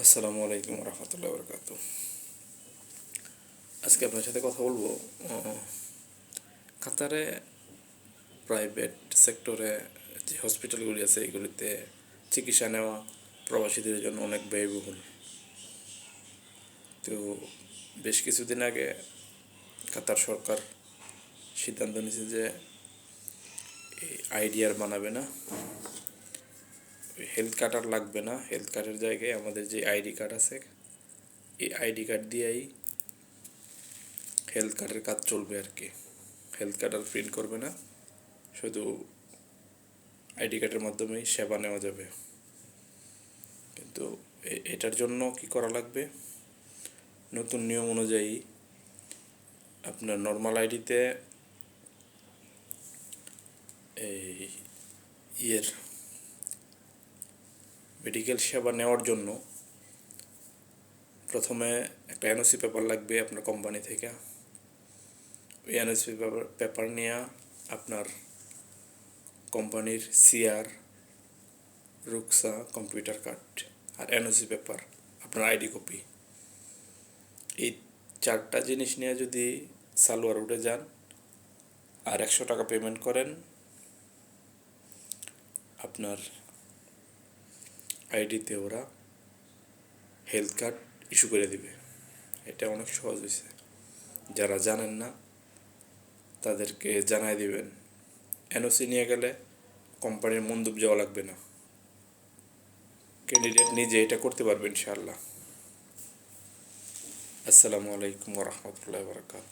আসসালামু আলাইকুম রহমতুল্লাহ বরকাত। আজকে আপনার সাথে কথা বলবো কাতারে প্রাইভেট সেক্টরে যে হসপিটালগুলি আছে এগুলিতে চিকিৎসা নেওয়া প্রবাসীদের জন্য অনেক ব্যয়বহুল। তো বেশ কিছুদিন আগে কাতার সরকার সিদ্ধান্ত নিয়েছে যে এই আইডিআর বানাবে না, হেলথ কার্ড আর লাগবে না। হেলথ কার্ডের জায়গায় আমাদের যে আইডি কার্ড আছে এই আইডি কার্ড দিয়েই হেলথ কার্ডের কাজ চলবে আর কি। হেলথ কার্ড আর প্রিন্ট করবে না, শুধু আইডি কার্ডের মাধ্যমেই সেবা নেওয়া যাবে। কিন্তু এটার জন্য কি করা লাগবে, নতুন নিয়ম অনুযায়ী আপনার নর্মাল আইডিতে এই মেডিকেল সেবা নেওয়ার জন্য প্রথমে একটা এনওসি পেপার লাগবে আপনার কোম্পানি থেকে। ওই এনওসি পেপার নিয়ে আপনার কোম্পানির সিআর, রুকসা, কম্পিউটার কার্ড আর এনওসি পেপার, আপনার আইডি কপি, এই 4টা জিনিস নিয়ে যদি সালোয়ার উঠে যান আর 100 টাকা পেমেন্ট করেন, আপনার আইডিতে ওরা হেলথ কার্ড ইস্যু করে দিবে। এটা অনেক সহজ হয়েছে, যারা জানেন না তাদেরকে জানাই দিবেন। এনওসি নিয়ে গেলে কোম্পানির মন্দুব যাওয়া লাগবে না, ক্যান্ডিডেট নিজে এটা করতে পারবে ইনশাআল্লাহ। আসসালামু আলাইকুম রহমতুল্লাহ বরকাত।